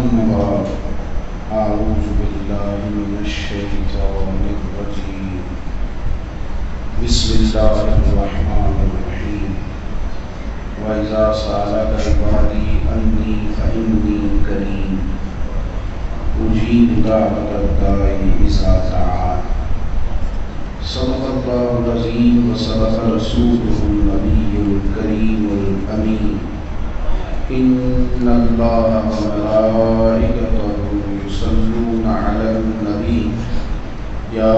أما بعد أعوذ بالله من الشيطان الرجيم بسم الله الرحمن الرحيم وإذا سألك عبادي عني فإني قريب أجيب دعوة الداعي إذا دعان صدق الله العظيم وصدق رسوله النبي الكريم الأمين إن الله وملائكته يصلون على النبي يا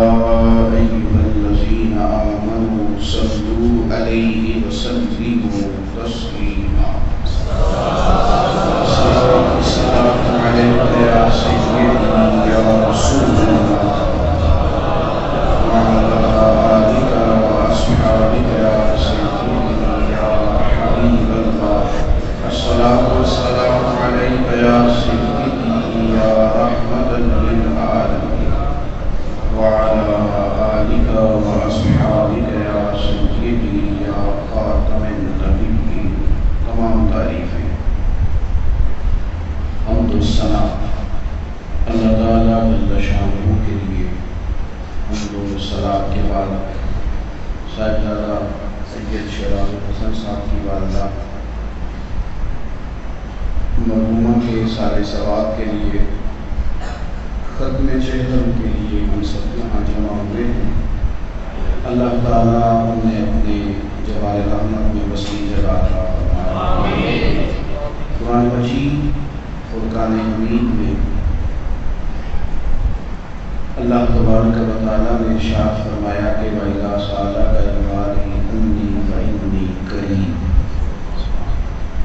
أيها الذين آمنوا صلوا عليه وسلموا تسليما السلام عليك يا سيدي يا رسول الله وعلى آلك وأصحابك يا سيدي يا حبيب الله الصلاة والسلام عليك يا سيدي يا رحمة للعالمين وعلى آلك وأصحابك يا سيدي يا خاتم النبيين. تمام تعریفیں حمد و ثنا اللہ تعالیٰ جل شانہ کے لیے، حمد و صلاۃ کے بعد صاحبزادہ سید شیراز الحسن صاحب کی والدہ مرحومہ کے سارے ثواب کے لیے، ختم چہرم کے لیے ہم سب یہاں جمع ہوئے ہیں۔ اللہ تعالیٰ انہیں اپنے جوار رحمت میں وسیع جگہ عطا فرمائے۔ قرآن مجید فرقان حمید میں اللہ تبارک و تعالیٰ نے ارشاد فرمایا کہ وَإِذَا سَأَلَكَ عِبَادِي عَنِّي فَإِنِّي قَرِيبٌ۔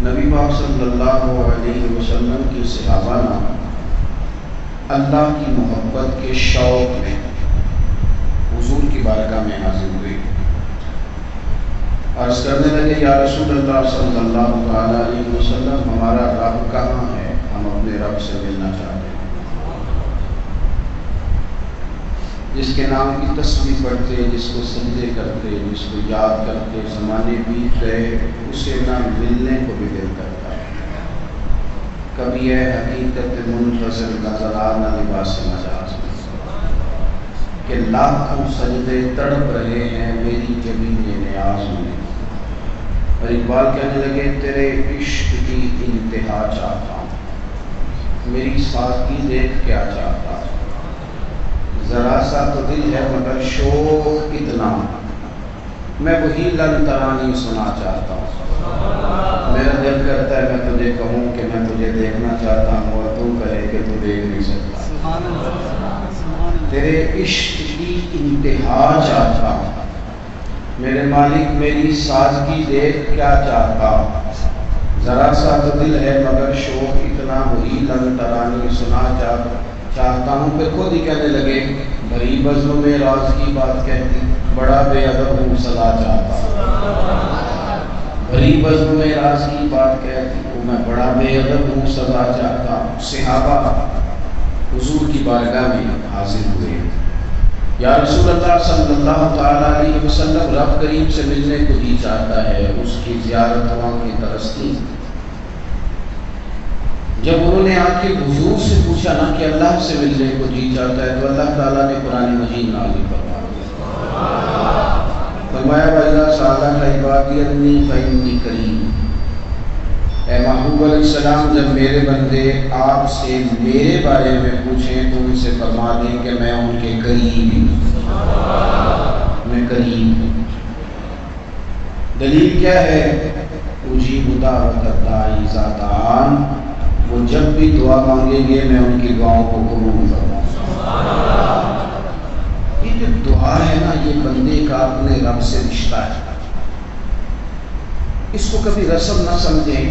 نبی پاک صلی اللہ علیہ وسلم کی صحابہ نے اللہ کی محبت کے شوق میں حضور کی بارگاہ میں حاضر ہوئے، عرض کرنے لگے یا رسول اللہ صلی اللہ علیہ وسلم، ہمارا رب کہاں ہے؟ ہم اپنے رب سے ملنا چاہتے ہیں۔ جس کے نام کی تسبیح پڑھتے، جس کو سجدے کرتے، جس کو یاد کرتے زمانے بیت گئے، اسے نہ ملنے کو بھی دل کرتا ہے۔ کبھی ہے حقیقت منفصل نظرات نہ لباس مجاز کہ لاکھوں سجدے تڑپ رہے ہیں میری جبین نیاز میں۔ اور اقبال کہنے لگے تیرے عشق کی انتہا چاہتا ہوں، میری سادگی دیکھ کیا چاہتا ہوں، ذرا سا تو دل ہے مگر شوق اتنا، میں وہی لن ترانی سنا چاہتا ہوں۔ میرا دل کرتا ہے میں تجھے کہوں کہ میں تجھے دیکھنا چاہتا ہوں اور تو کہے کہ تو دیکھ نہیں سکتا۔ تیرے عشق کی انتہا چاہتا ہوں، میرے مالک میری سادگی دیکھ کیا چاہتا ہوں، ذرا سا تو دل ہے مگر شوق اتنا، وہی لن ترانی سنا چاہتا ہوں۔ پھر خود ہی کہنے لگے بھری بزم میں راز کی بات کہتی، بڑا بے ادب ہوں سزا چاہتا ہوں۔ بھری بزم میں راز کی بات کہتی ہوں، میں بڑا بے ادب ہوں سزا چاہتا ہوں۔ صحابہ حضور کی بارگاہ میں حاضر ہوئے، یا رسول اللہ صلی اللہ تعالیٰ علیہ وسلم، رب کریم سے ملنے کو جی چاہتا ہے، اس کی زیارت ہوا کی ترستی۔ جب انہوں نے آ کے حضور سے پوچھا نا کہ اللہ سے ملنے کو جی چاہتا ہے، تو اللہ تعالیٰ نے قرآن مجید نازل فرمایا وَإِذَا سَأَلَكَ عِبَادِي عَنِّي فَإِنِّي قَرِيبٌ۔ اے محبوب علیہ السلام، جب میرے بندے آپ سے میرے بارے میں پوچھیں تو ان سے فرما دیں کہ میں ان کے قریب ہوں، میں قریب ہوں۔ دلیل کیا ہے؟ اجیب دعوت الداعی اذا دعان، وہ جب بھی دعا مانگیں گے میں ان کی دعاؤں کو قبول فرماؤں گا۔ یہ جو دعا ہے نا، یہ بندے کا اپنے رب سے رشتہ ہے۔ اس کو کبھی رسم نہ سمجھیں،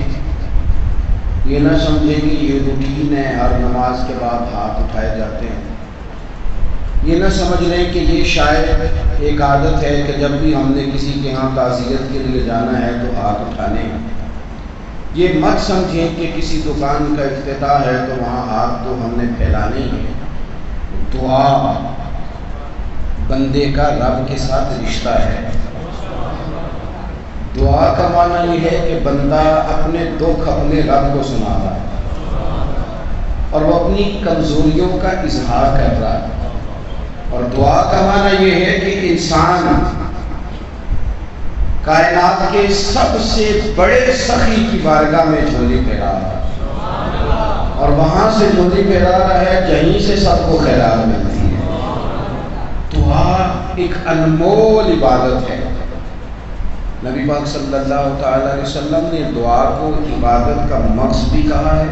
یہ نہ سمجھیں کہ یہ روٹین ہے، ہر نماز کے بعد ہاتھ اٹھائے جاتے ہیں۔ یہ نہ سمجھ لیں کہ یہ شاید ایک عادت ہے کہ جب بھی ہم نے کسی کے ہاں تعزیت کے لیے جانا ہے تو ہاتھ اٹھانے ہیں۔ یہ مت سمجھیں کہ کسی دکان کا افتتاح ہے تو وہاں ہاتھ تو ہم نے پھیلانے ہیں۔ دعا بندے کا رب کے ساتھ رشتہ ہے۔ دعا کا معنی یہ ہے کہ بندہ اپنے دکھ اپنے رب کو سناتا ہے۔ اور وہ اپنی کمزوریوں کا اظہار کر رہا ہے. اور دعا کا معنی یہ ہے کہ انسان کائنات کے سب سے بڑے سخی کی بارگاہ میں جھولی پھیلا رہا ہے اور وہاں سے جھولی پھیلا رہا ہے جہیں سے سب کو خیرات ملتی ہے. دعا ایک انمول عبادت ہے. نبی پاک صلی اللہ تعالی علیہ وسلم نے دعا کو عبادت کا مقصد بھی کہا ہے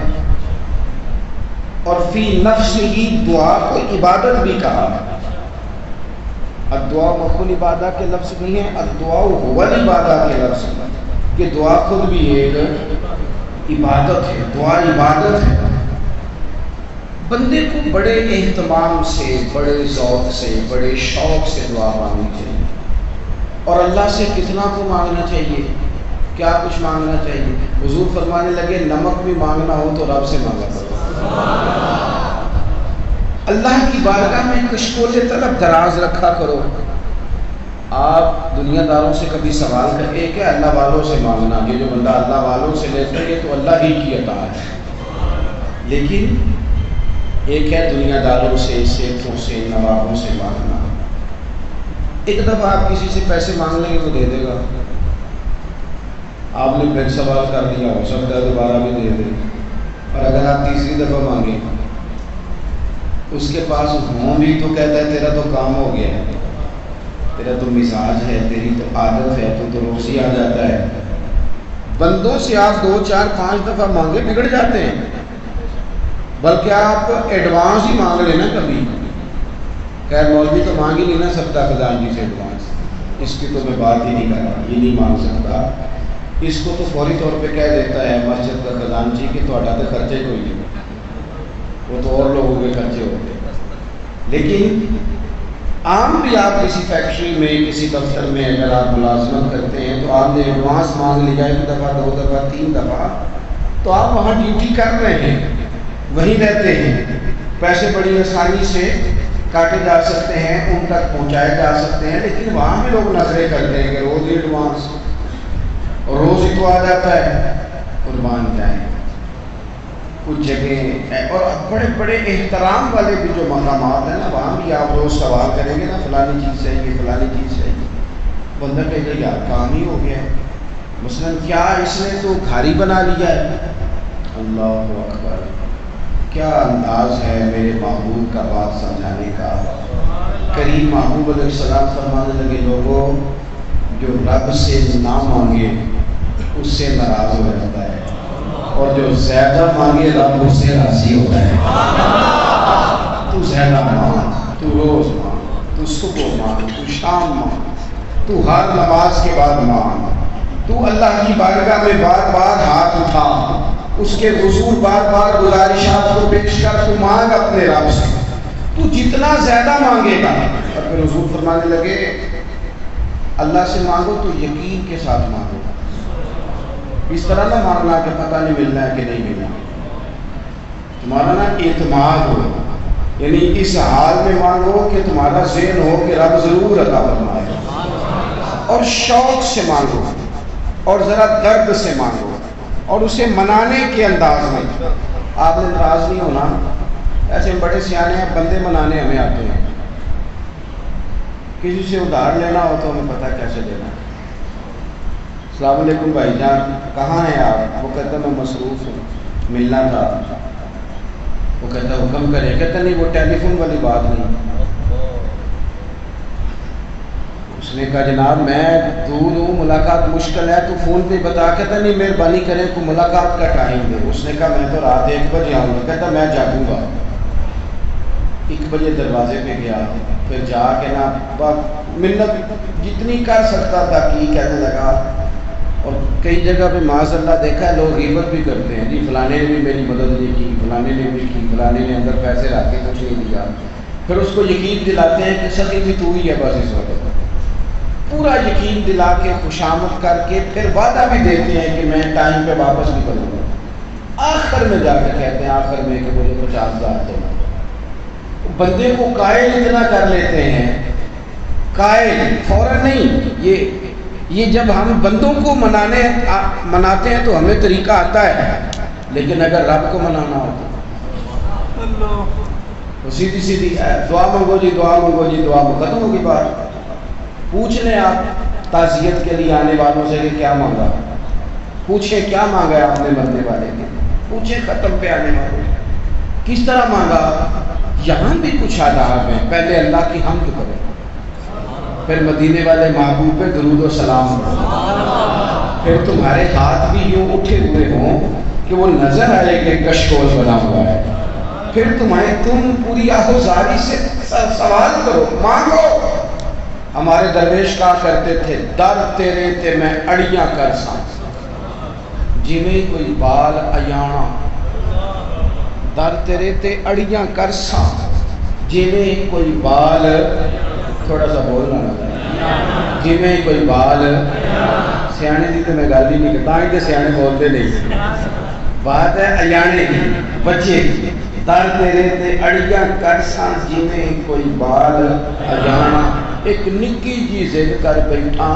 اور فی نفس ہی دعا کو عبادت بھی کہا ہے. الدعا مخل عبادہ کے لفظ نہیں ہے، الدعا هو العبادہ کے لفظ ہے کہ دعا خود بھی ایک عبادت ہے. دعا عبادت ہے. بندے کو بڑے اہتمام سے، بڑے ذوق سے، بڑے شوق سے دعا مانگنی چاہیے. اور اللہ سے کتنا کو مانگنا چاہیے؟ کیا کچھ مانگنا چاہیے؟ حضور فرمانے لگے نمک بھی مانگنا ہو تو رب سے مانگا کرو. اللہ کی بارگاہ میں کشکول طلب دراز رکھا کرو. آپ دنیا داروں سے کبھی سوال کر ایک ہے اللہ والوں سے مانگنا، یہ جو بندہ اللہ والوں سے لیتا ہے یہ تو اللہ ہی کی عطا ہے. لیکن ایک ہے دنیا داروں سے، سیٹھوں سے، نوابوں سے مانگنا. ایک دفعہ آپ کسی سے پیسے مانگ لیں گے تو دے دے گا. آپ نے پھر سوال کر لیا، ہو سکتا ہے دوبارہ بھی دے دے. اور اگر آپ تیسری دفعہ مانگیں اس کے پاس ہوں بھی تو کہتا ہے تیرا تو کام ہو گیا ہے، تیرا تو مزاج ہے، تیری تو عادت ہے، تو روز ہی آ جاتا ہے. بندوں سے آپ 2 4 5 دفعہ مانگے بگڑ جاتے ہیں. بلکہ آپ ایڈوانس ہی مانگ لینا کبھی. خیر مولوی تو مانگ ہی نہیں نہ سکتا خزانچی سے ایڈوانس، اس کی تو میں بات ہی نہیں کر رہا، یہ نہیں مانگ سکتا. اس کو تو فوری طور پہ کہہ دیتا ہے مسجد کا خزانچی کہ تھوڑا تو خرچے کوئی نہیں، وہ تو اور لوگوں کے خرچے ہوتے ہیں. لیکن عام بھی آپ کسی فیکٹری میں، کسی دفتر میں اگر آپ ملازمت کرتے ہیں تو آپ نے ایڈوانس مانگ لیا 1 دفعہ 2 دفعہ 3 دفعہ، تو آپ وہاں ڈیوٹی کر رہے ہیں، وہیں رہتے ہیں. پیسے بڑی آسانی سے کاٹے جا سکتے ہیں، ان تک پہنچائے جا سکتے ہیں. لیکن وہاں بھی لوگ نظریں کرتے ہیں کہ روز ہی ایڈوانس، اور روز ہی تو آ جاتا ہے. قربان جائیں کچھ جگہ اور بڑے بڑے احترام والے بھی جو مقامات ہیں نا، وہاں بھی آپ روز سوال کریں گے نا فلانی چیز چاہیے، فلانی چیز چاہیے. بندہ کہے گا یار کام ہی ہو گیا ہے. مثلاً کیا اس نے تو گھر ہی بنا لیا ہے. اللہ اکبر، کیا انداز ہے میرے محبوب کا بات سمجھانے کا. کریم محبوب علیہ السلام فرمانے لگے لوگوں جو رب سے نہ مانگے اس سے ناراض ہو جاتا ہے، اور جو زیادہ مانگے رب اس سے راضی ہوتا ہے. تو زیادہ مانگ، تو روز مانگ، تو صبح مانگ، تو شام مانگ، تو ہر نماز کے بعد مانگ، تو اللہ کی بارگاہ میں بار بار ہاتھ اٹھا، اس کے حضور بار بار گزارشات کو پیش کر، تو مانگ اپنے رب سے. تو جتنا زیادہ مانگے گا. اور پھر حضور فرمانے لگے اللہ سے مانگو تو یقین کے ساتھ مانگو. اس طرح نہ مانگنا کہ پتہ نہیں ملنا ہے کہ نہیں ملنا. تمہارا نا اعتماد ہو، یعنی اس حال میں مانگو کہ تمہارا ذہن ہو کہ رب ضرور عطا فرمائے. اور شوق سے مانگو، اور ذرا درد سے مانگو، اور اسے منانے کے انداز میں. آپ نے ناراض نہیں ہونا. ایسے بڑے سیانے ہیں، بندے منانے ہمیں آتے ہیں. کسی سے ادھار لینا ہو تو ہمیں پتہ کیسے دینا. السلام علیکم بھائی جان، کہاں ہیں آپ؟ وہ کہتا میں مصروف ہوں، ملنا تھا. وہ کہتا حکم کرے. کہتا نہیں وہ ٹیلی فون والی بات نہیں. اس نے کہا جناب میں دور ہوں، ملاقات مشکل ہے، تو فون پہ بتا. کہتا نہیں مہربانی کریں کو ملاقات کا ٹائم دے. اس نے کہا میں تو رات 1 بجے آؤں گا. کہتا میں جاگوں گا. 1 بجے دروازے پہ گیا، پھر جا کے نا منت جتنی کر سکتا تھا کی کہنے لگا. اور کئی جگہ پہ معاذ اللہ دیکھا ہے لوگ غیبت بھی کرتے ہیں، جی فلانے نے بھی میری مدد نہیں کی، فلانے نے بھی کی، فلانے نے اندر پیسے رکھ کے کچھ نہیں دیا. پھر اس کو یقین دلاتے ہیں کہ سخی بھی تو ہی ہے بس اس وقت. پورا یقین دلا کے خوشامد کر کے پھر وعدہ بھی دیتے ہیں کہ میں ٹائم پہ واپس بھی کروں گا. آخر میں جا کے کہتے ہیں آخر میں کہ مجھے 50,000 دینا. بندے کو قائل اتنا کر لیتے ہیں، قائل فوراً نہیں. یہ جب ہم بندوں کو مناتے ہیں تو ہمیں طریقہ آتا ہے، لیکن اگر رب کو منانا ہوتا تو سیدھی سیدھی دعا مانگو جی، دعا مانگو جی، دعا مانگو، ختم ہوگی بات۔ پوچھ لیں آپ تعزیت کے لیے آنے والوں سے کہ کیا مانگا، پوچھیں کیا مانگا ہے آپ نے مرنے والے کے، پوچھیں ختم پہ آنے والے کس طرح مانگا۔ یہاں بھی کچھ آداب ہیں، پہلے اللہ کی حمد کرو، پھر مدینے والے محبوب پہ درود و سلام کرو، پھر تمہارے ہاتھ بھی یوں اٹھے ہوئے ہوں کہ وہ نظر آئے کہ کشکول بنا ہوا ہے، پھر تم پوری آہوزاری سے سوال کرو، مانگو۔ ہمارے درویش کہا کرتے تھے در تیرے تے میں اڑیاں کر ساں، جویں کوئی بال ایانا، در تیرے تے اڑیاں کر ساں جویں کوئی بال، تھوڑا سا بولنا لگا، جویں کوئی بال، سیانے دی تو میں گل ہی نہیں کرتا، ہی تو سیانے بولتے نہیں، بات ہے ایانے کی، بچے کی۔ در تیرے تے اڑیاں کر ساں جویں کوئی بال ایانا، ایک نکی جی ضد کر بیٹھا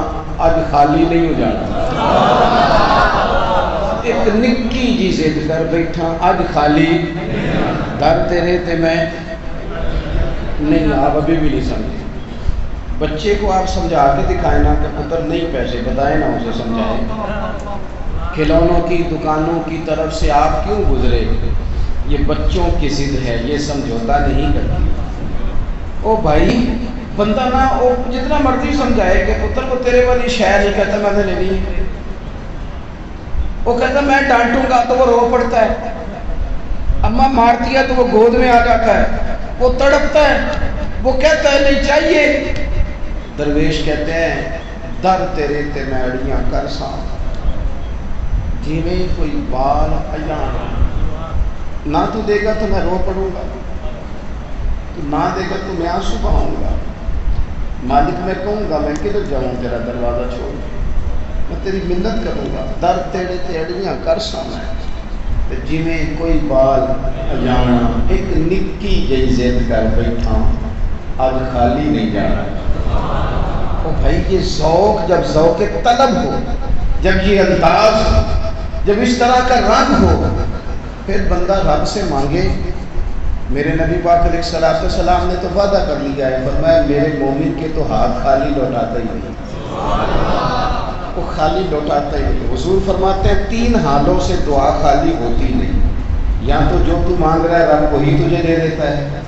اج خالی نہیں ہو جانا، ایک نکی جی ضد کر بیٹھا اج خالی، در تیرے تے میں نہیں، آپ ابھی بھی نہیں سمجھے۔ بچے کو آپ سمجھا کے دکھائیں نا کہ پتر نہیں پیسے بتائیں نا، اسے سمجھائیں۔ کھلونوں کی دکانوں کی طرف سے آپ کیوں گزرے، یہ بچوں کی ضد ہے، یہ سمجھوتا نہیں کرتی۔ او بھائی بندہ نا وہ جتنا مرضی سمجھائے کہ پتر کو تیرے والی شہر نہیں کہتا میں نے لینی ہے، وہ کہتا میں ڈانٹوں گا تو وہ رو پڑتا ہے، اماں مارتی ہے تو وہ گود میں آ جاتا ہے، وہ تڑپتا ہے، وہ کہتا ہے نہیں چاہیے۔ درویش کہتے ہیں در تیرے تے میں اڑیاں کر ساں جویں کوئی بال ایانا، نہ تو دے گا تو میں رو پڑوں گا، تو نہ دے گا تو میں آنسو بہاؤں گا، مالک میں کہوں گا میں کدھر جاؤں تیرا دروازہ چھوڑ، میں تیری منت کروں گا، در تیرے تے اڑیاں کر ساں میں جویں کوئی بال ایانا، ایک نکی جی ضد کر بیٹھا آج خالی نہیں جانا۔ او بھائی یہ ذوق، جب ذوق طلب ہو، جب یہ انداز ہو، جب اس طرح کا رنگ ہو، پھر بندہ رب سے مانگے۔ میرے نبی پاک علیہ السلام نے تو وعدہ کر لیا ہے، فرمایا میرے مومن کے تو ہاتھ خالی لوٹاتا ہی نہیں، وہ خالی لوٹاتا ہی نہیں۔ حضور فرماتے ہیں 3 حالوں سے دعا خالی ہوتی نہیں، یا تو جو تو مانگ رہا ہے رب وہی تجھے دے دیتا ہے،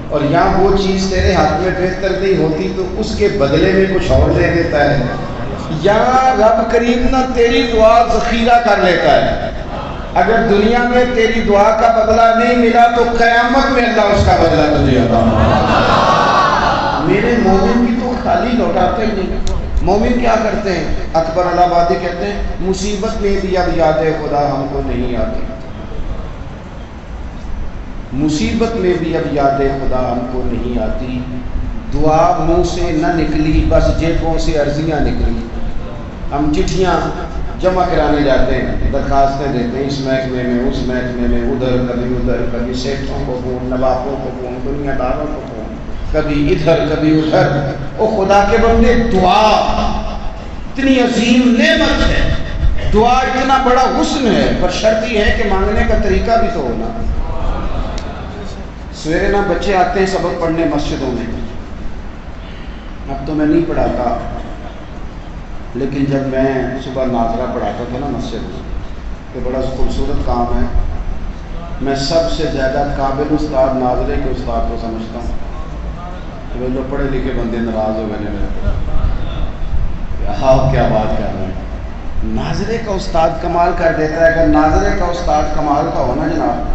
اور یا وہ چیز تیرے ہاتھ میں بہتر نہیں ہوتی تو اس کے بدلے میں کچھ اور دے دیتا ہے، یا رب کریم نہ تیری دعا ذخیرہ کر لیتا ہے، اگر دنیا میں تیری دعا کا بدلہ نہیں ملا تو قیامت میں اللہ اس کا بدلہ تجھے عطا فرمائے۔ میرے مومن کی تو خالی لوٹاتے ہی نہیں۔ مومن کیا کرتے ہیں؟ اکبر الہٰبادی کہتے ہیں مصیبت میں بھی اب یاد خدا ہم کو نہیں آتی، مصیبت میں بھی اب یاد خدا ہم کو نہیں آتی، دعا منہ سے نہ نکلی بس جیبوں سے عرضیاں نکلی۔ ہم چٹھیاں جمع کرانے جاتے ہیں، درخواستیں دیتے ہیں، اس محکمے میں اس محکمے میں، ادھر کبھی سیٹھوں کو فون، نوابوں کو فون، دنیا داروں کو فون، کبھی ادھر کبھی ادھر۔ او خدا کے بندے دعا اتنی عظیم نعمت ہے، دعا اتنا بڑا حسن ہے، پر شرط یہ ہے کہ مانگنے کا طریقہ بھی تو ہونا۔ سویرے نہ بچے آتے ہیں سبق پڑھنے مسجدوں میں، اب تو میں نہیں پڑھاتا، لیکن جب میں صبح ناظرہ پڑھاتا تھا نا مسجد میں، تو بڑا خوبصورت کام ہے، میں سب سے زیادہ قابل استاد ناظرے کے استاد کو سمجھتا ہوں۔ وہ جو پڑھے لکھے بندے ناراض ہو گئے آپ کیا بات کر رہے ہیں، ناظرے کا استاد کمال کر دیتا ہے۔ اگر ناظرے کا استاد کمال کا ہونا جناب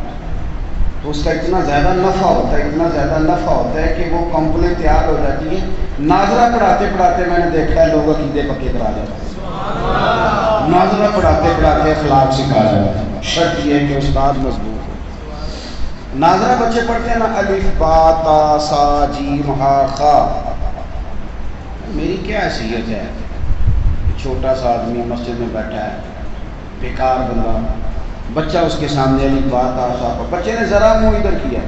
تو اس کا اتنا زیادہ نفع ہوتا ہے، اتنا زیادہ نفع ہوتا ہے کہ وہ کمپلیں تیار ہو جاتی ہیں۔ ناظرہ پڑھاتے پڑھاتے میں نے دیکھا ہے لوگ عقیدے پکے کرا جاتے ہیں، ناظرہ پڑھاتے پڑھاتے اخلاق سکھا جاتے ہیں، شرط یہ ہے کہ استاد مضبوط ہو۔ ناظرہ بچے پڑھتے ہیں نا الف با تا سا جیم ہا خا، میری کیا حیثیت ہے، چھوٹا سا آدمی مسجد میں بیٹھا ہے، بیکار بندہ، بچہ اس کے سامنے الف با تا سا، بچے نے ذرا منہ ادھر کیا،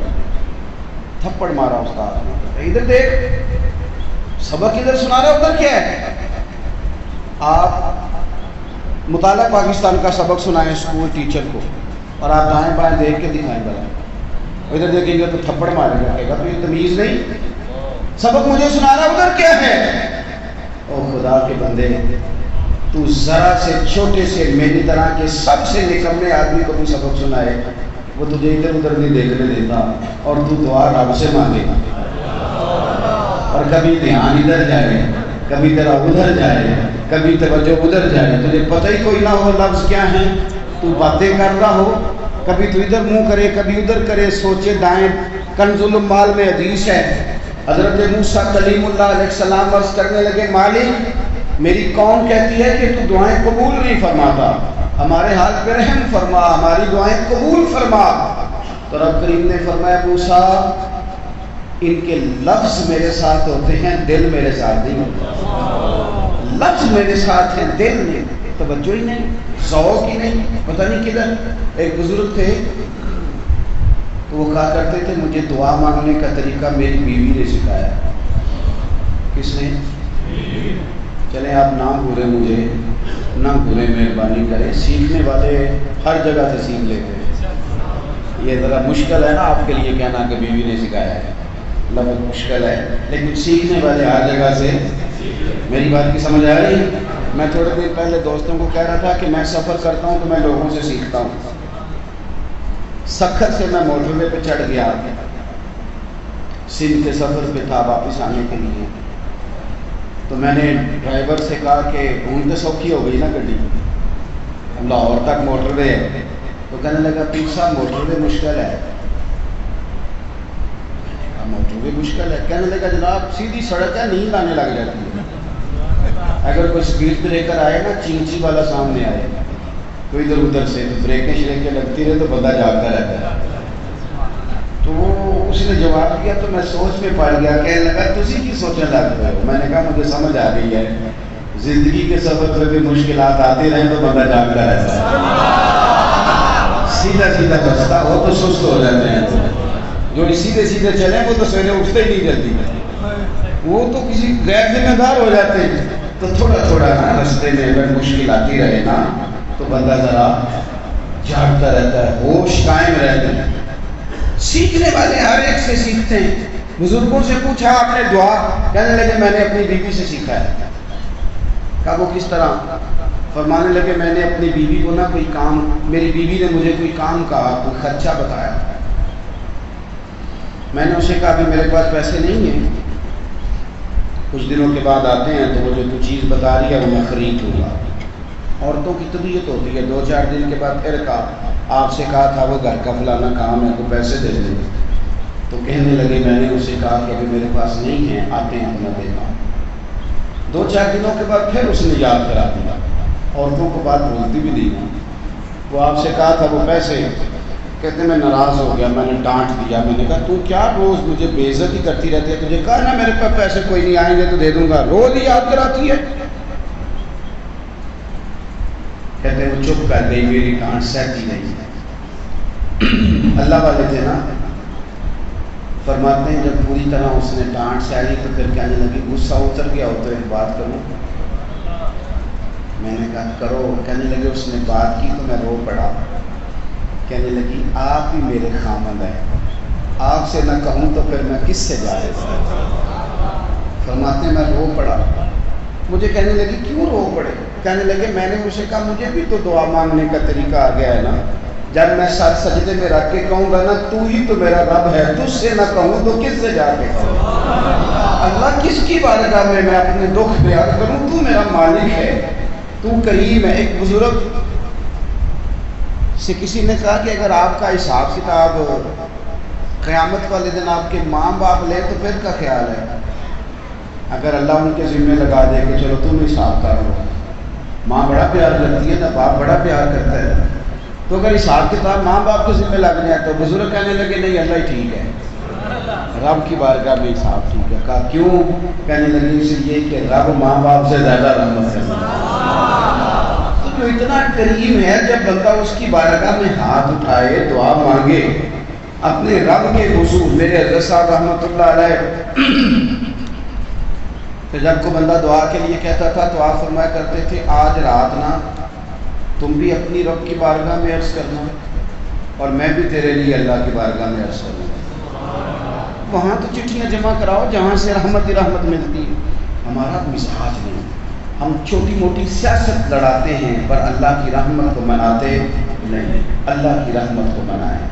تھپڑ مارا استاد نے، ادھر دیکھ سبق ادھر سنا رہا ہے، ادھر کیا ہے۔ آپ مطالعہ پاکستان کا سبق سنائیں اسکول ٹیچر کو، اور آپ دائیں بائیں دیکھ کے دکھائیں ذرا، ادھر دیکھیں گے تو تھپڑ مارے گا، کہے گا تو یہ تمیز نہیں، سبق مجھے سنا رہا ادھر کیا ہے؟ او خدا کے بندے، تو ذرا سے چھوٹے سے میری طرح کے سب سے نکمے آدمی کو بھی سبق سنائے، وہ تجھے ادھر ادھر نہیں دیکھنے دیتا، اور تو دعا رب سے مانگے، اور کبھی دھیان ادھر جائے، کبھی تیرا ادھر جائے، کبھی توجہ ادھر جائے، تجھے پتہ ہی کوئی نہ ہو لفظ کیا ہیں، تو باتیں کر رہا ہو، کبھی تو ادھر منہ کرے کبھی ادھر کرے، سوچے دائیں۔ کنز المال میں حدیث ہے، حضرت موسیٰ کلیم اللہ علیہ السلام عرض کرنے لگے، مالک میری قوم کہتی ہے کہ تو دعائیں قبول نہیں فرماتا، ہمارے حال پہ رحم فرما، ہماری دعائیں قبول فرما۔ تو رب کریم نے فرمایا، موسیٰ ان کے لفظ میرے ساتھ ہوتے ہیں، دل میرے ساتھ نہیں ہوتے، لفظ میرے ساتھ ہیں، دل نہیں، توجہ ہی نہیں، ذوق ہی نہیں، پتہ نہیں کدھر۔ ایک بزرگ تھے تو وہ کہا کرتے تھے، مجھے دعا مانگنے کا طریقہ میری بیوی نے سکھایا۔ کس نے؟ چلیں آپ نہ بھولیں، مجھے نہ بھولیں، مہربانی کریں، سیکھنے والے ہر جگہ سے سیکھ لیتے ہیں۔ یہ ذرا مشکل ہے نا آپ کے لیے کہنا کہ بیوی نے سکھایا ہے، بہت مشکل ہے، لیکن سیکھنے والے ہر جگہ سے۔ میری بات کی سمجھ آ رہی ہے؟ میں تھوڑے دن پہلے دوستوں کو کہہ رہا تھا کہ میں سفر کرتا ہوں تو میں لوگوں سے سیکھتا ہوں۔ سکھر سے میں موٹر وے پہ چڑھ گیا، سندھ کے سفر پہ تھا واپس آنے کے لیے، تو میں نے ڈرائیور سے کہا کہ ڈھونڈ تو سوکھی ہو گئی نا گڈی، لاہور تک موٹر وے ہے، تو کہنے لگا پیر صاحب موٹر وے مشکل ہے۔ موٹر وے مشکل ہے؟ کہنے لگا جناب سیدھی سڑک ہے، نیند آنے لگ جاتی ہے، اگر کوئی سپیڈ بریکر آئے نا، چینچی والا سامنے آئے تو ادھر ادھر سے تو بریکیں شریکیں لگتی رہے تو بندہ جاگتا رہتا ہے۔ تو اس نے جواب دیا تو میں سوچ میں پڑ گیا، کہنے لگا تسی کی سوچنے لگ رہے ہو؟ میں نے کہا مجھے سمجھ آ گئی ہے، زندگی کے سفر پہ بھی مشکلات آتے رہیں تو بندہ جاگتا رہتا ہے، سیدھا سیدھا رستہ ہو تو سست ہو جاتے ہیں، جو سیدھے سیدھے چلیں وہ تو سویرے اٹھتے ہی نہیں جلدی، وہ تو کسی غیر ذمہ دار ہو جاتے ہیں۔ تو تھوڑا تھوڑا نا رستے میں اگر مشکل آتی رہے نا تو بندہ ذرا جاگتا رہتا ہے، ہوش قائم رہتے ہیں۔ سیکھنے والے ہر ایک سے سیکھتے ہیں۔ بزرگوں سے پوچھا آپ نے دعا، کہنے لگے میں نے اپنی بیوی سے سیکھا ہے۔ کہا وہ کس طرح؟ فرمانے لگے میں نے اپنی بیوی کو نا کوئی کام، میری بیوی نے مجھے کوئی کام کہا، کوئی خرچہ بتایا، میں نے اسے کہا کہ میرے پاس پیسے نہیں ہیں، کچھ دنوں کے بعد آتے ہیں تو وہ جو تو چیز بتا رہی ہے وہ میں خرید لوں گا۔ عورتوں کی طبیعت ہوتی ہے، 2-4 دن کے بعد پھر کہا آپ سے کہا تھا وہ گھر کا فلانا کام ہے تو پیسے دے دیں، تو کہنے لگے میں نے اسے کہا کہ ابھی میرے پاس نہیں ہیں، آتے ہیں تو میں دیتا ہوں۔ 2-4 دنوں کے بعد پھر اس نے یاد کرا دیا، عورتوں کو بات بولتی بھی نہیں، وہ آپ سے کہا تھا وہ پیسے، کہتے میں ناراض ہو گیا، میں نے ڈانٹ دیا، میں نے کہا تو کیا روز مجھے بے عزتی کرتی رہتی ہے، تجھے کہا نا میرے پاس پیسے کوئی نہیں، آئیں گے تو دے دوں گا، روز ہی یاد کراتی ہے۔ کہتے ہیں وہ چپ کر گئی، میری ڈانٹ سہتی نہیں۔ اللہ والے تھے نا، فرماتے ہیں جب پوری طرح اس نے ڈانٹ سہ لی تو پھر کہنے لگی غصہ اتر گیا ہو تو ایک بات کروں؟ میں نے کہا کرو۔ کہنے لگے اس نے بات کی تو میں رو پڑا، کہنے لگی آپ ہی میرے خامند ہیں، آپ سے نہ کہوں تو پھر میں کس سے جائے؟ فرماتے ہیں میں رو پڑا، مجھے کہنے لگی کیوں رو پڑے؟ کہنے لگے میں نے اسے کہا مجھے بھی تو دعا مانگنے کا طریقہ آ گیا ہے نا، جب میں سر سجدے میں رکھ کے کہوں گا نا تو ہی تو میرا رب ہے، تجھ سے نہ کہوں تو کس سے جا کے کہوں؟ اللہ کس کی بارگاہ میں اپنے دکھ بیان کروں؟ تو میرا مالک ہے، تو کریم ہے۔ ایک بزرگ سے کسی نے کہا کہ اگر آپ کا حساب کتاب قیامت والے دن آپ کے ماں باپ لے تو پھر کا خیال ہے؟ اگر اللہ ان کے ذمہ لگا دے کہ چلو تم حساب کر لو، ماں بڑا پیار کرتی ہے نا، باپ بڑا پیار کرتا ہے، تو اگر حساب کتاب ماں باپ کے ذمہ لگ جائے تو بزرگ کہنے لگے نہیں اللہ ہی ٹھیک ہے، رب کی بارگاہ میں حساب ٹھیک ہے۔ کہا کیوں؟ کہنے لگے اس لیے کہ رب ماں باپ سے زیادہ رحمت کرتا ہے، تو جو اتنا کریم ہے جب بندہ اس کی بارگاہ میں ہاتھ اٹھائے دعا مانگے اپنے رب کے حضور۔ میرے حضرت صاحب رحمۃ اللہ علیہ کہ جب کو بندہ دعا کے لیے کہتا تھا تو آپ فرمایا کرتے تھے آج رات نا تم بھی اپنی رب کی بارگاہ میں عرض کرنا، اور میں بھی تیرے لیے اللہ کی بارگاہ میں عرض کروں. وہاں تو چٹھیاں جمع کراؤ جہاں سے رحمت ہی رحمت ملتی. ہمارا مزاج نہیں. ہم چھوٹی موٹی سیاست لڑاتے ہیں پر اللہ کی رحمت کو مناتے نہیں. اللہ کی رحمت کو منائیں.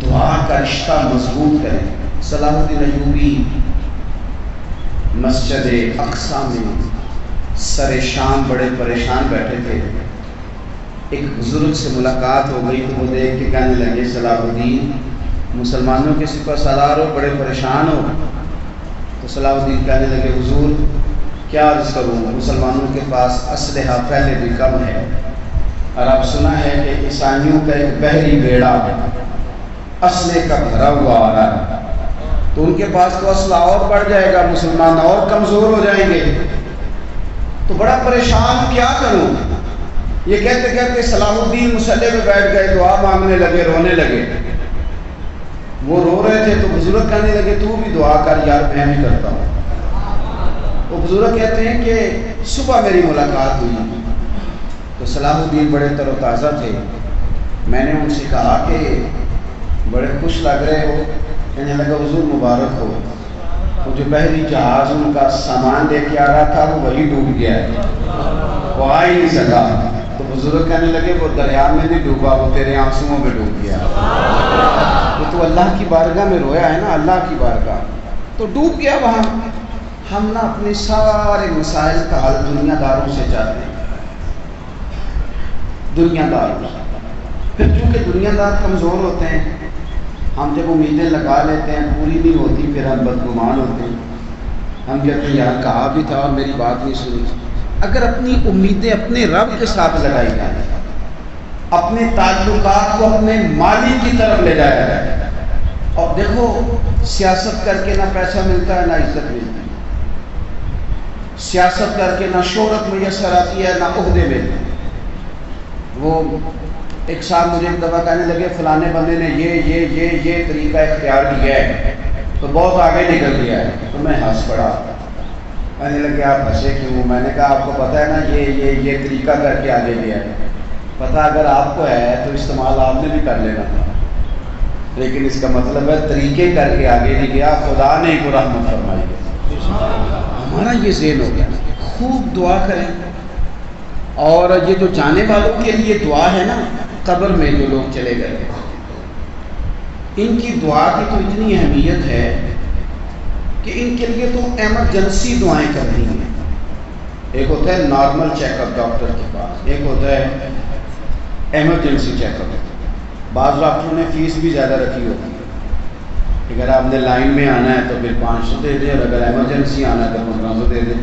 دعا کا رشتہ مضبوط کریں. صلاح الدین ایوبی مسجد اقصی میں سر شام بڑے پریشان بیٹھے تھے. ایک بزرگ سے ملاقات ہو گئی تو وہ دیکھ کے کہنے لگے صلاح الدین مسلمانوں کے سپہ سالار ہو, بڑے پریشان ہو. تو صلاح الدین کہنے لگے حضور کیا عرض کروں, مسلمانوں کے پاس اسلحہ پہلے بھی کم ہے اور آپ سنا ہے کہ عیسائیوں کا ایک بحری بیڑا اسلحے کا بھرا ہوا آ رہا ہے, تو ان کے پاس تو اسلحہ اور بڑھ جائے گا, مسلمان اور کمزور ہو جائیں گے. تو بڑا پریشان کیا کروں. یہ کہتے کہتے صلاح الدین مصلی پہ بیٹھ گئے, دعا مانگنے لگے, رونے لگے. وہ رو رہے تھے تو بزرگ کہنے لگے تو بھی دعا کر یار, میں بھی کرتا ہوں. وہ بزرگ کہتے ہیں کہ صبح میری ملاقات ہوئی تو صلاح الدین بڑے تر و تازہ تھے. میں نے ان سے کہا کہ بڑے خوش لگ رہے ہو. کہنے لگا حضور مبارک ہو, وہ جو بحری جہاز ان کا سامان لے کے آ رہا تھا وہ وہی ڈوب گیا ہے, وہ آ ہی نہیں سکا. تو بزرگ کہنے لگے وہ دریا میں نہیں ڈوبا, وہ تیرے آنسوؤں میں ڈوب گیا. وہ تو اللہ کی بارگاہ میں رویا ہے نا, اللہ کی بارگاہ, تو ڈوب گیا وہاں. ہم نا اپنے سارے مسائل کا حل دنیا داروں سے چاہتے ہیں, دنیا داروں سے. پھر چونکہ دنیا دار کمزور ہوتے ہیں, ہم جب امیدیں لگا لیتے ہیں پوری نہیں ہوتی پھر ہم بدگمان ہوتے ہیں. ہم کہتے ہیں یار کہا بھی تھا اور میری بات نہیں سنی. اگر اپنی امیدیں اپنے رب کے ساتھ لگائی جائیں, اپنے تعلقات کو اپنے مالک کی طرف لے جایا جائے, اور دیکھو سیاست کر کے نہ پیسہ ملتا ہے نہ عزت ملتی ہے, سیاست کر کے نہ شہرت میسر آتی ہے نہ عہدے ملتے ہیں. وہ ایک صاحب مجھے ایک دفعہ کہنے لگے فلانے بندے نے یہ طریقہ اختیار کیا ہے تو بہت آگے نکل گیا ہے. تو میں ہنس پڑا. کہنے لگے آپ ہنسے کیوں؟ میں نے کہا آپ کو پتہ ہے نا یہ طریقہ کر کے آگے گیا ہے. پتہ اگر آپ کو ہے تو استعمال آپ نے بھی کر لینا تھا, لیکن اس کا مطلب ہے طریقے کر کے آگے نہیں گیا, خدا نے کو رحمت فرمائی. ہمارا یہ ذہن ہو گیا. خوب دعا کریں. اور یہ جو جانے والوں کے لیے دعا ہے نا, قبر میں جو لوگ چلے گئے ان کی دعا کی تو اتنی اہمیت ہے کہ ان کے لیے تو ایمرجنسی دعائیں کرنی ہیں. ایک ہوتا ہے نارمل چیک اپ ڈاکٹر کے پاس, ایک ہوتا ہے ایمرجنسی چیک اپ. بعض ڈاکٹروں نے فیس بھی زیادہ رکھی ہوتی ہے. اگر آپ نے لائن میں آنا ہے تو پھر 500 دے دیں, اور اگر ایمرجنسی آنا ہے تو 1500 دے دیں.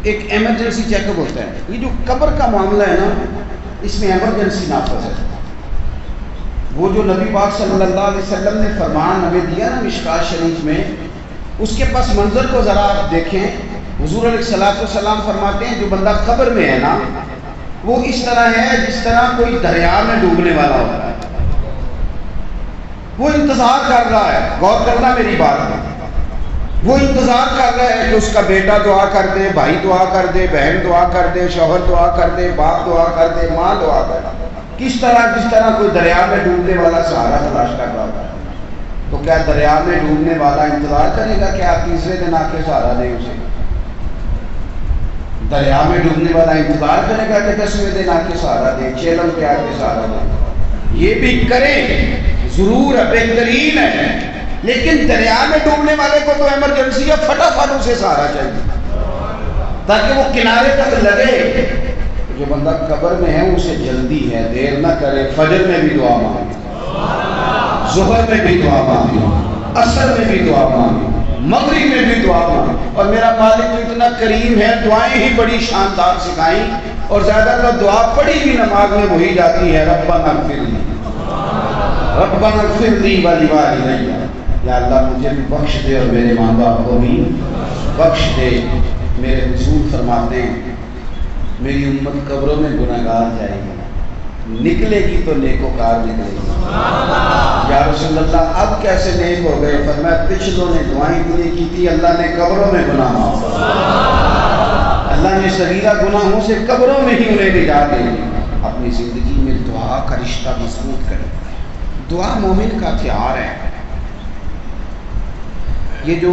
ایک ایمرجنسی چیک اپ ہوتا ہے. یہ جو قبر کا معاملہ ہے نا, اس میں ایمرجنسی نافذ ہے. وہ جو نبی پاک صلی اللہ علیہ وسلم نے فرمان ہمیں دیا نا مشکات شریف میں, اس کے پس منظر کو ذرا آپ دیکھیں. حضور علیہ الصلوۃ والسلام فرماتے ہیں جو بندہ قبر میں ہے نا وہ اس طرح ہے جس طرح کوئی دریا میں ڈوبنے والا ہوتا ہے. وہ انتظار کر رہا ہے, غور کرنا میری بات ہے, وہ انتظار کر رہا ہے کہ اس کا بیٹا دعا کر دے, بھائی دعا کر دے, بہن دعا کر دے, شوہر دعا کر دے, باپ دعا کر دے, ماں دعا کر دے. کس طرح کوئی دریا میں ڈوبنے والا سہارا تلاش کر رہا ہے. تو کیا دریا میں ڈوبنے والا انتظار کرے گا کہ آپ تیسرے دن آ کے سہارا دیں اسے؟ دریا میں ڈوبنے والا انتظار کرے گا کہ 10ویں دن آ کے سہارا دیں, چیلم پہ آ کے سہارا دیں؟ یہ بھی کریں ضرور ہے, بہترین ہے, لیکن دریا میں ڈوبنے والے کو تو ایمرجنسی ہے, فٹافٹ اسے سہارا چاہیے تاکہ وہ کنارے تک لگے. جو بندہ قبر میں ہے اسے جلدی ہے, دیر نہ کرے. فجر میں بھی دعا مانگے, ظہر میں بھی دعا مانگے, عصر میں بھی دعا مانگے, مغرب میں بھی دعا مانگے. اور میرا مالک تو اتنا کریم ہے, دعائیں ہی بڑی شاندار سکھائیں, اور زیادہ تر دعا پڑھی بھی نماز میں وہی جاتی ہے, ربنا اغفر لی, ربنا اغفر لی ولوالدی. یا اللہ مجھے بھی بخش دے اور میرے ماں باپ کو بھی بخش دے. میرے حضور فرماتے ہیں میری امت قبروں میں گناہگار جائے گی, نکلے گی تو نیکوکار نکلے گی. یا رسول اللہ اب کیسے نیک ہو گئے؟ فرمایا پچھلوں نے دعائیں اتنی کی تھی, اللہ نے قبروں میں گناہ معاف کر دیا. اللہ نے صغیرہ گناہوں سے قبروں میں ہی انہیں نجات دے دی. اپنی زندگی میں دعا کا رشتہ مضبوط کریں. دعا مومن کا ہتھیار ہے۔ یہ جو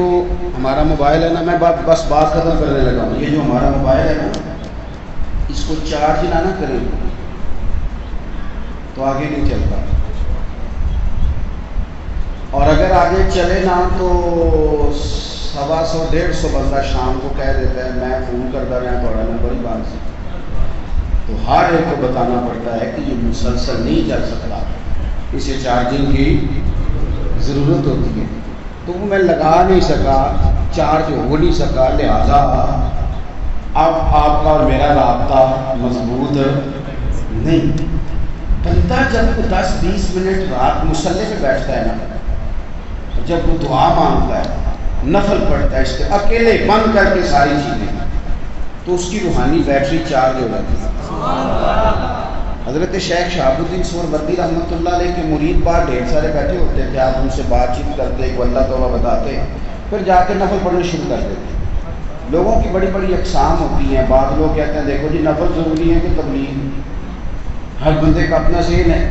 ہمارا موبائل ہے نا، میں بس بات ختم کرنے لگا ہوں، یہ جو ہمارا موبائل ہے نا، اس کو چارج نہ کریں تو آگے نہیں چلتا، اور اگر آگے چلے نا تو 100-150 بندہ شام کو کہہ دیتا ہے میں فون کرتا رہا تھوڑا میں بڑی بات سے، تو ہر ایک کو بتانا پڑتا ہے کہ یہ مسلسل نہیں چل سکتا، اسے چارجنگ کی ضرورت ہوتی ہے، تو وہ میں لگا نہیں سکا، چارج ہو نہیں سکا، لہذا اب آپ کا اور میرا رابطہ مضبوط نہیں۔ بندہ جب 10-20 منٹ رات مصلی پہ بیٹھتا ہے نا، جب وہ دعا مانگتا ہے، نفل پڑھتا ہے، اس کے اکیلے بند کر کے ساری چیزیں، تو اس کی روحانی بیٹری چارج ہو جاتی ہے۔ حضرت شیخ شہاب الدین سہروردی رحمۃ اللہ علیہ کے مرید بار ڈھیر سارے بیٹھے ہوتے تھے، آپ ان سے بات چیت کرتے، کو اللہ تعالیٰ بتاتے، پھر جا کے نفل پڑھنے شروع کر دیتے۔ لوگوں کی بڑی بڑی اقسام ہوتی ہیں، بعض لوگ کہتے ہیں دیکھو جی نفل ضروری ہے کہ تبلیغ، ہر بندے کا اپنا ذہن ہے،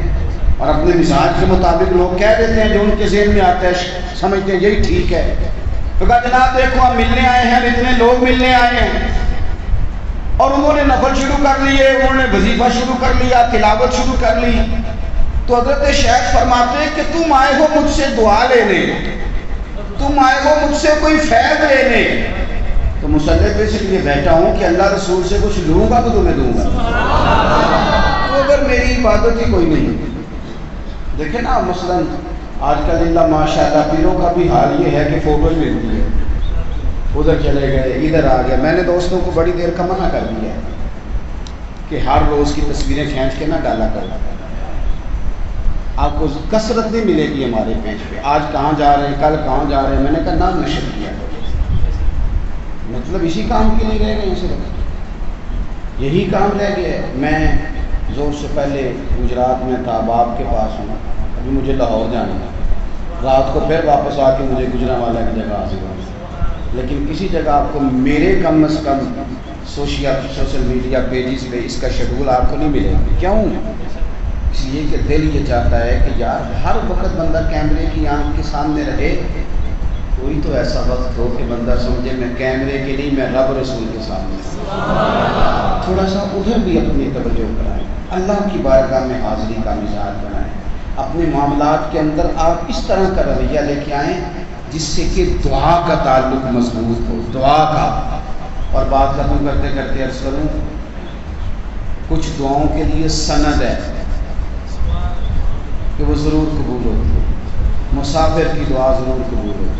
اور اپنے مزاج کے مطابق لوگ کہہ دیتے ہیں جو ان کے ذہن میں آتا ہے، سمجھتے ہیں یہی ٹھیک ہے۔ تو کہا جناب دیکھو ہم ملنے آئے ہیں، اتنے لوگ ملنے آئے ہیں، اور انہوں نے نفل شروع کر لیے، انہوں نے وظیفہ شروع کر لیا، تلاوت شروع کر لی، تو حضرت شیخ فرماتے ہیں کہ تم آئے ہو مجھ سے دعا لینے، تم آئے ہو مجھ سے کوئی فیض لینے، تو مصلی پہ اس لیے بیٹھا ہوں کہ اللہ رسول سے کچھ لوں گا تو تمہیں دوں گا، تو اگر میری عبادت ہی کوئی نہیں۔ دیکھیں نا مثلا آج کل اللہ ماشاءاللہ پیروں کا بھی حال یہ ہے کہ فوٹو ہی ملتی ہے، ادھر چلے گئے ادھر آ گئے۔ میں نے دوستوں کو بڑی دیر کا منع کر دیا کہ ہر روز کی تصویریں کھینچ کے نہ ڈالا کرو، آپ کو کثرت نہیں ملے گی ہمارے پیج پہ، آج کہاں جا رہے ہیں، کل کہاں جا رہے ہیں، میں نے کہا نام نشر کیا، مطلب اسی کام کے لیے رہ گئے ہیں، صرف یہی کام رہ گیا ہے۔ میں زور سے پہلے گجرات میں تھا، باپ کے پاس ہوں، ابھی مجھے لاہور جانا ہے، رات کو پھر واپس آ کے مجھے گجرانوالہ کی جگہ حاصل ہونا، لیکن کسی جگہ آپ کو میرے کم از کم سوشل میڈیا پیجز پہ اس کا شیڈول آپ کو نہیں ملے گا۔ کیوں؟ اس لیے کہ دل یہ چاہتا ہے کہ یار ہر وقت بندہ کیمرے کی آنکھ کے سامنے رہے، کوئی تو ایسا وقت ہو کہ بندہ سمجھے میں کیمرے کے لیے، میں رب رسول کے سامنے، تھوڑا سا ادھر بھی اپنی توجہ کرائیں، اللہ کی بارگاہ میں حاضری کا مزاج بنائیں، اپنے معاملات کے اندر آپ اس طرح کا رویہ لے کے آئیں جس سے کہ دعا کا تعلق مضبوط ہو، دعا کا۔ اور بات ختم کرتے کرتے عرض کروں، کچھ دعاؤں کے لیے سند ہے کہ وہ ضرور قبول ہوتی ہے، مسافر کی دعا ضرور قبول ہوتی ہے،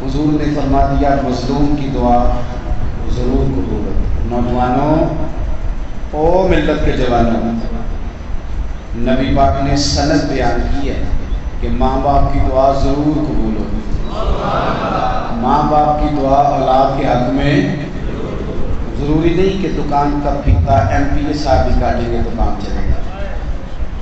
حضور نے فرما دیا مظلوم کی دعا ضرور قبول ہوتی ہے۔ نوجوانوں، او ملت کے جوانوں، نبی پاک نے سند بیان کی ہے کہ ماں باپ کی دعا ضرور قبول ہوتی ہے، ماں باپ کی دعا اولاد کے حق میں ضروری نہیں کہ دکان کا پھیکا ایم پی اے صاحب بھی کاٹیں گے تو کام چلے گا،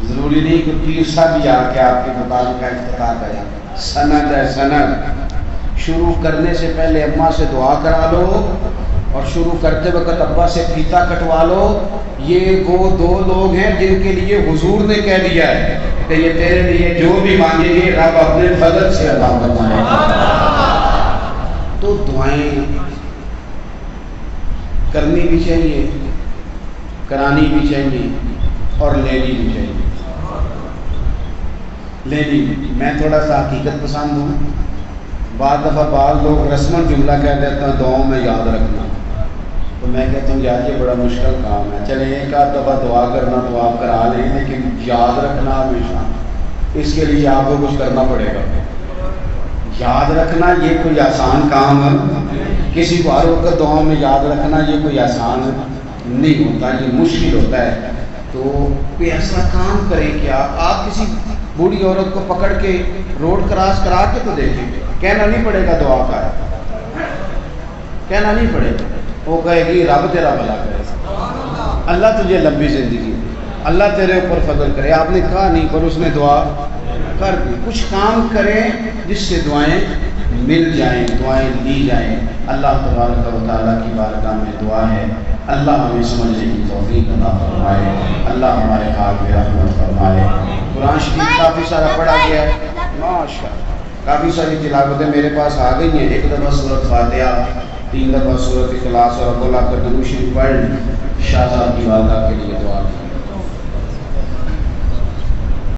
ضروری نہیں کہ پیر صاحب بھی آ کے آپ کی دکان کا افتتاح کریں، سند ہے سند۔ شروع کرنے سے پہلے اماں سے دعا کرا لو، اور شروع کرتے وقت ابا سے پھیتا کٹوا لو، یہ وہ دو لوگ ہیں جن کے لیے حضور نے کہہ دیا ہے کہ یہ تیرے لیے جو بھی مانگیں گے رب اپنے فضل سے عطا فرمائے گا۔ تو دعائیں کرنی بھی چاہیے، کرانی بھی چاہیے، اور لینی بھی چاہیے۔ لینی، میں تھوڑا سا حقیقت پسند ہوں، بعض دفعہ بعض لوگ رسماً جملہ کہہ دیتے ہیں دعاؤں میں یاد رکھنا، تو میں کہتا ہوں یار یہ بڑا مشکل کام ہے، چلے ایک آدھ دفعہ دعا کرنا تو آپ کرا لیں، لیکن یاد رکھنا ہمیشہ، اس کے لیے آپ کو کچھ کرنا پڑے گا۔ یاد رکھنا یہ کوئی آسان کام ہے، کسی کو ہر وقت دعاؤں میں یاد رکھنا یہ کوئی آسان نہیں ہوتا، یہ مشکل ہوتا ہے۔ تو کوئی ایسا کام کریں کہ آپ کسی بوڑھی عورت کو پکڑ کے روڈ کراس کرا کے تو دیکھیں، کہنا نہیں پڑے گا دعا کا، کہنا نہیں پڑے گا، وہ کہے گی رب تیرا بھلا کرے، اللہ تجھے لمبی زندگی، اللہ تیرے اوپر فضل کرے۔ آپ نے کہا نہیں پر اس نے دعا کر دی۔ کچھ کام کریں جس سے دعائیں مل جائیں، دعائیں لی جائیں۔ اللہ تبارک و تعالیٰ کی بارگاہ میں دعا ہے اللہ ہمیں سمجھنے کی توفیق عطا فرمائے، اللہ ہمارے حال میں رحمت فرمائے۔ قرآن شریف کافی سارا پڑھا گیا ہے، ماشاءاللہ کافی ساری تلاوتیں میرے پاس آ گئی ہیں۔ ایک دفعہ سورۃ فاتحہ، 3 دفعہ سورۃ اخلاص اور ابو اللہ کا درود شریف پڑھ لیں۔ شاہ صاحب کی والدہ کے لیے دعا کی۔